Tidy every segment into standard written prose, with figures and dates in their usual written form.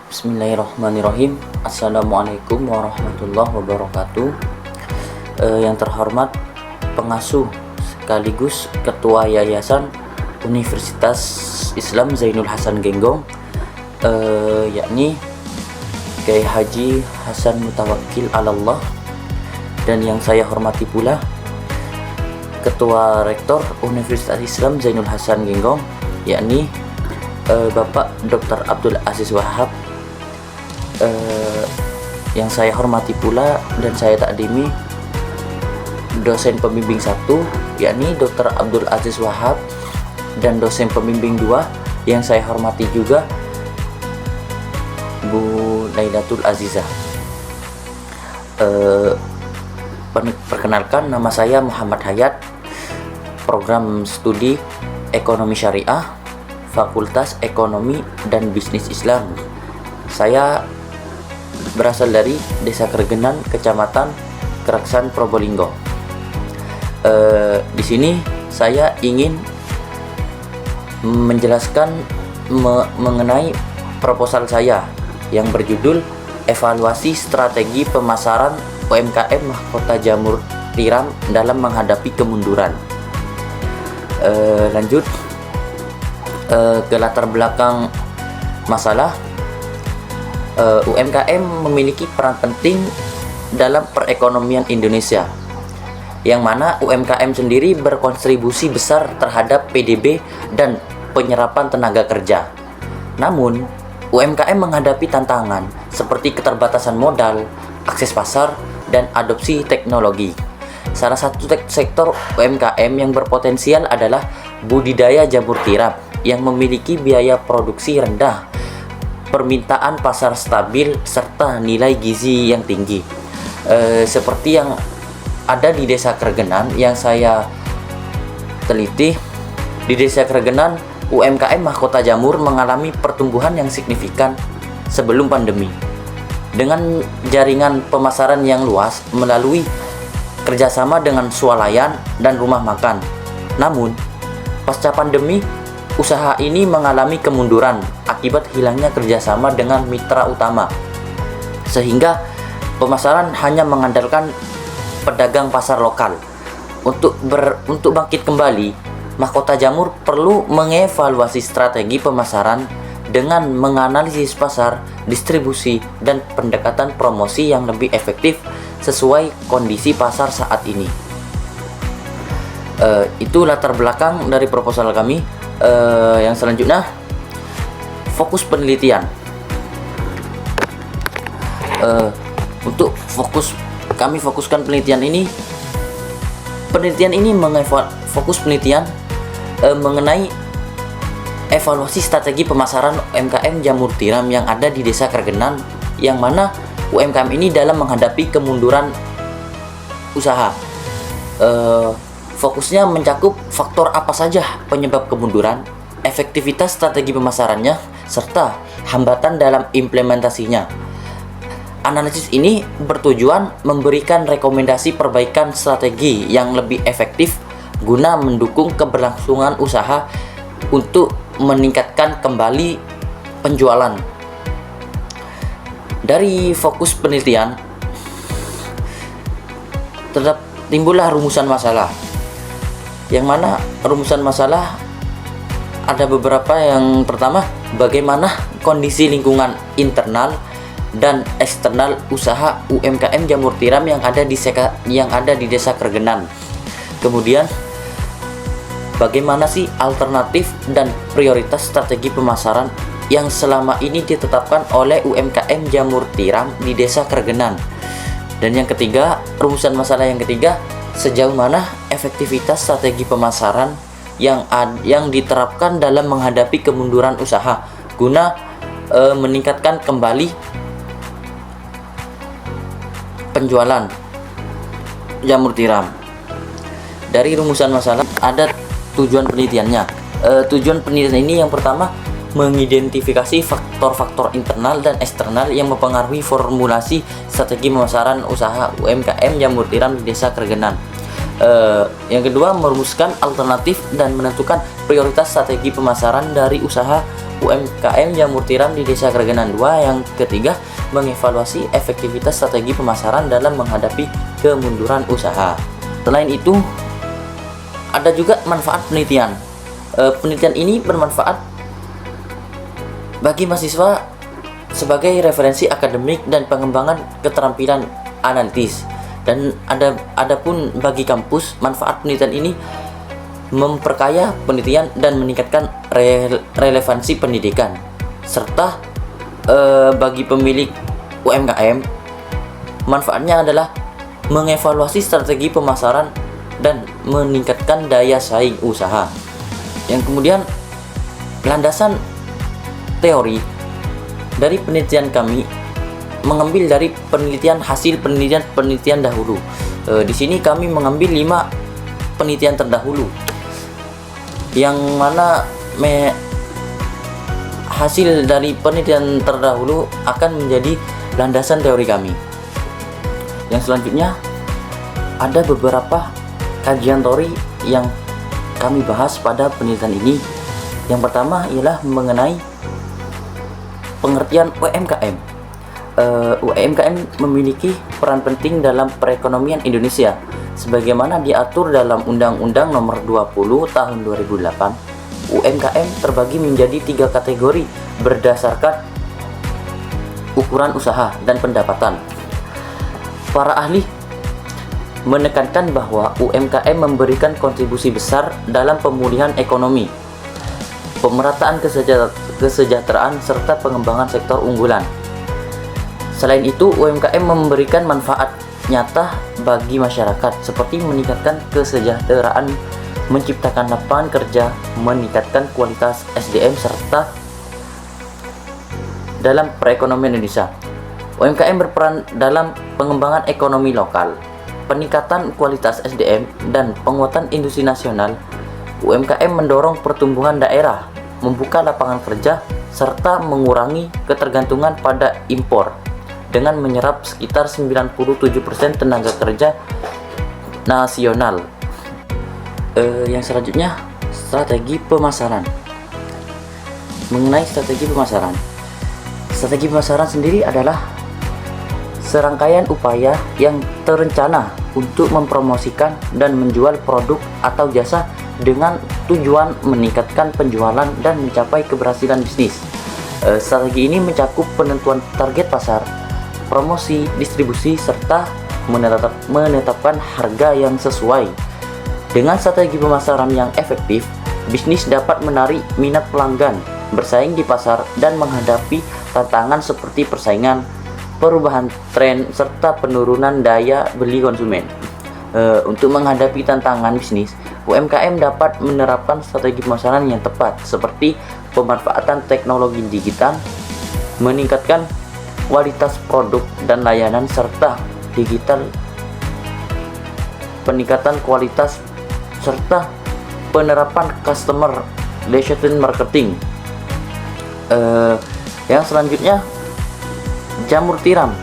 Bismillahirrahmanirrahim. Assalamualaikum warahmatullahi wabarakatuh. Yang terhormat pengasuh sekaligus Ketua Yayasan Universitas Islam Zainul Hasan Genggong, yakni Kiai Haji Hasan Mutawakkil Alallah, dan yang saya hormati pula Ketua Rektor Universitas Islam Zainul Hasan Genggong, yakni Bapak Dr. Abdul Aziz Wahab. Yang saya hormati pula dan saya takdimi dosen pembimbing 1, yakni Dr. Abdul Aziz Wahab, dan dosen pembimbing 2 yang saya hormati juga Bu Lailatul Azizah. Perkenalkan, nama saya Muhammad Hayat, program studi Ekonomi Syariah, Fakultas Ekonomi dan Bisnis Islam. Saya berasal dari Desa Kergenan, Kecamatan Keraksan, Probolinggo. Di sini saya ingin menjelaskan mengenai proposal saya yang berjudul Evaluasi Strategi Pemasaran UMKM Mahkota Jamur Tiram dalam Menghadapi Kemunduran. Lanjut ke latar belakang masalah. UMKM memiliki peran penting dalam perekonomian Indonesia, yang mana UMKM sendiri berkontribusi besar terhadap PDB dan penyerapan tenaga kerja. Namun, UMKM menghadapi tantangan seperti keterbatasan modal, akses pasar, dan adopsi teknologi. Salah satu sektor UMKM yang berpotensial adalah budidaya jamur tiram yang memiliki biaya produksi rendah, permintaan pasar stabil, serta nilai gizi yang tinggi. Seperti yang ada di Desa Kergenan yang saya teliti. Di Desa Kergenan, UMKM Mahkota Jamur mengalami pertumbuhan yang signifikan sebelum pandemi, dengan jaringan pemasaran yang luas melalui kerjasama dengan swalayan dan rumah makan. Namun, pasca pandemi, usaha ini mengalami kemunduran akibat hilangnya kerjasama dengan mitra utama, sehingga pemasaran hanya mengandalkan pedagang pasar lokal. Untuk bangkit kembali, Mahkota Jamur perlu mengevaluasi strategi pemasaran dengan menganalisis pasar, distribusi, dan pendekatan promosi yang lebih efektif sesuai kondisi pasar saat ini. Itu latar belakang dari proposal kami. Yang selanjutnya, fokus penelitian. Untuk kami fokuskan penelitian ini fokus penelitian mengenai evaluasi strategi pemasaran UMKM jamur tiram yang ada di Desa Kergenan, yang mana UMKM ini dalam menghadapi kemunduran usaha. Fokusnya mencakup faktor apa saja penyebab kemunduran, efektivitas strategi pemasarannya, serta hambatan dalam implementasinya. Analisis ini bertujuan memberikan rekomendasi perbaikan strategi yang lebih efektif guna mendukung keberlangsungan usaha untuk meningkatkan kembali penjualan. Dari fokus penelitian timbullah rumusan masalah, yang mana rumusan masalah ada beberapa. Yang pertama, bagaimana kondisi lingkungan internal dan eksternal usaha UMKM jamur tiram yang ada di Desa Kergenan. Kemudian, bagaimana sih alternatif dan prioritas strategi pemasaran yang selama ini ditetapkan oleh UMKM jamur tiram di Desa Kergenan. Dan yang ketiga, rumusan masalah yang ketiga, sejauh mana efektivitas strategi pemasaran yang diterapkan dalam menghadapi kemunduran usaha guna meningkatkan kembali penjualan jamur tiram. Dari rumusan masalah ada tujuan penelitiannya. Tujuan penelitian ini yang pertama, mengidentifikasi faktor-faktor internal dan eksternal yang mempengaruhi formulasi strategi pemasaran usaha UMKM jamur tiram di Desa Kergenan. Yang kedua, merumuskan alternatif dan menentukan prioritas strategi pemasaran dari usaha UMKM jamur tiram di Desa Kragenan 2. Yang ketiga, mengevaluasi efektivitas strategi pemasaran dalam menghadapi kemunduran usaha. Selain itu, ada juga manfaat penelitian. Penelitian ini bermanfaat bagi mahasiswa sebagai referensi akademik dan pengembangan keterampilan analitis. Dan adapun bagi kampus, manfaat penelitian ini memperkaya penelitian dan meningkatkan relevansi pendidikan. Serta bagi pemilik UMKM, manfaatnya adalah mengevaluasi strategi pemasaran dan meningkatkan daya saing usaha. Yang kemudian, landasan teori dari penelitian kami mengambil dari hasil penelitian dahulu. Di sini kami mengambil 5 penelitian terdahulu, yang mana hasil dari penelitian terdahulu akan menjadi landasan teori kami. Yang selanjutnya, ada beberapa kajian teori yang kami bahas pada penelitian ini. Yang pertama ialah mengenai pengertian UMKM. UMKM memiliki peran penting dalam perekonomian Indonesia sebagaimana diatur dalam Undang-Undang Nomor 20 Tahun 2008. UMKM terbagi menjadi 3 kategori berdasarkan ukuran usaha dan pendapatan. Para ahli menekankan bahwa UMKM memberikan kontribusi besar dalam pemulihan ekonomi, pemerataan kesejahteraan, serta pengembangan sektor unggulan. Selain itu, UMKM memberikan manfaat nyata bagi masyarakat seperti meningkatkan kesejahteraan, menciptakan lapangan kerja, meningkatkan kualitas SDM, serta dalam perekonomian Indonesia. UMKM berperan dalam pengembangan ekonomi lokal, peningkatan kualitas SDM, dan penguatan industri nasional. UMKM mendorong pertumbuhan daerah, membuka lapangan kerja, serta mengurangi ketergantungan pada impor dengan menyerap sekitar 97% tenaga kerja nasional. Yang selanjutnya, strategi pemasaran. Mengenai strategi pemasaran, strategi pemasaran sendiri adalah serangkaian upaya yang terencana untuk mempromosikan dan menjual produk atau jasa dengan tujuan meningkatkan penjualan dan mencapai keberhasilan bisnis. Strategi ini mencakup penentuan target pasar, promosi, distribusi, serta menetapkan harga yang sesuai. Dengan strategi pemasaran yang efektif, bisnis dapat menarik minat pelanggan, bersaing di pasar, dan menghadapi tantangan seperti persaingan, perubahan tren, serta penurunan daya beli konsumen. Untuk menghadapi tantangan bisnis, UMKM dapat menerapkan strategi pemasaran yang tepat seperti pemanfaatan teknologi digital, meningkatkan kualitas produk dan layanan, serta peningkatan kualitas serta penerapan customer relationship marketing. Yang selanjutnya, jamur tiram.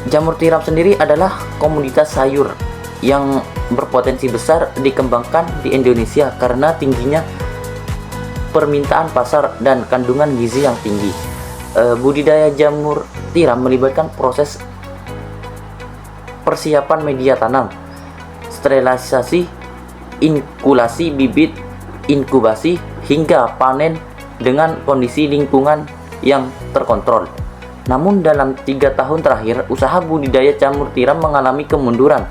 Jamur tiram sendiri adalah komoditas sayur yang berpotensi besar dikembangkan di Indonesia karena tingginya permintaan pasar dan kandungan gizi yang tinggi. Budidaya jamur tiram melibatkan proses persiapan media tanam, sterilisasi, inkulasi bibit, inkubasi, hingga panen dengan kondisi lingkungan yang terkontrol. Namun dalam 3 tahun terakhir, usaha budidaya jamur tiram mengalami kemunduran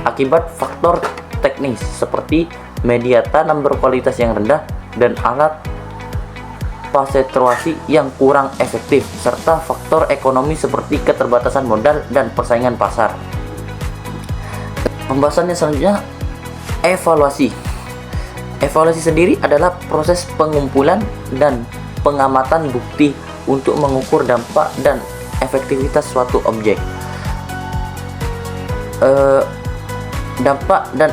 akibat faktor teknis seperti media tanam berkualitas yang rendah dan alat pasterisasi yang kurang efektif, serta faktor ekonomi seperti keterbatasan modal dan persaingan pasar. Pembahasannya selanjutnya, evaluasi. Evaluasi sendiri adalah proses pengumpulan dan pengamatan bukti untuk mengukur dampak dan efektivitas suatu objek. Dampak dan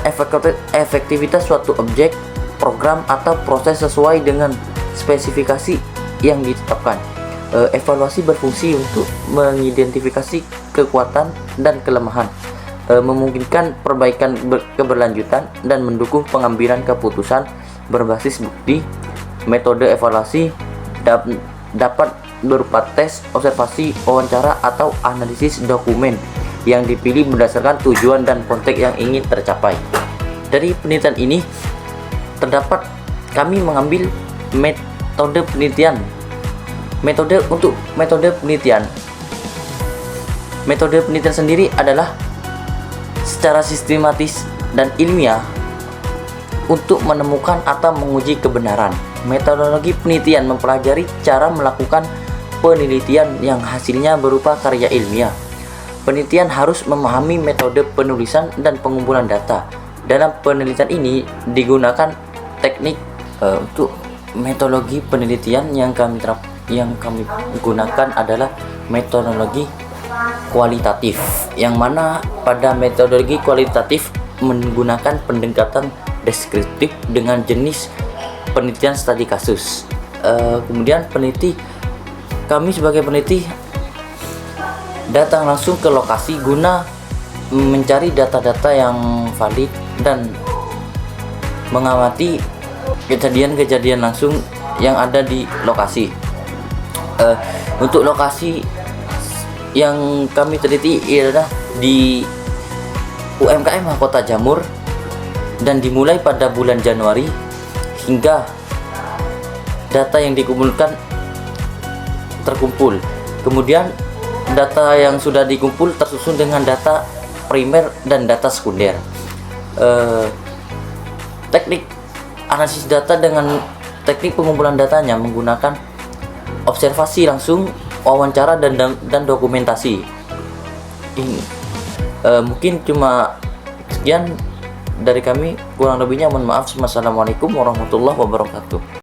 efektivitas suatu objek, program, atau proses sesuai dengan spesifikasi yang ditetapkan. Evaluasi berfungsi untuk mengidentifikasi kekuatan dan kelemahan, memungkinkan perbaikan keberlanjutan, dan mendukung pengambilan keputusan berbasis bukti Metode evaluasi dapat berupa tes, observasi, wawancara, atau analisis dokumen yang dipilih berdasarkan tujuan dan konteks yang ingin tercapai. Dari penelitian ini terdapat kami mengambil metode penelitian. Metode penelitian sendiri adalah secara sistematis dan ilmiah untuk menemukan atau menguji kebenaran. Metodologi penelitian mempelajari cara melakukan penelitian yang hasilnya berupa karya ilmiah. Penelitian harus memahami metode penulisan dan pengumpulan data. Dalam penelitian ini digunakan teknik untuk metodologi penelitian yang kami gunakan adalah metodologi kualitatif, yang mana pada metodologi kualitatif menggunakan pendekatan deskriptif dengan jenis penelitian studi kasus. Kemudian kami sebagai peneliti datang langsung ke lokasi guna mencari data-data yang valid dan mengamati kejadian-kejadian langsung yang ada di lokasi. Untuk lokasi yang kami teliti adalah di UMKM Kota Jamur dan dimulai pada bulan Januari hingga data yang dikumpulkan terkumpul. Kemudian data yang sudah dikumpul tersusun dengan data primer dan data sekunder. Teknik analisis data dengan teknik pengumpulan datanya menggunakan observasi langsung, wawancara, dan dokumentasi. Ini mungkin cuma sekian dari kami, kurang lebihnya mohon maaf. Wassalamualaikum warahmatullahi wabarakatuh.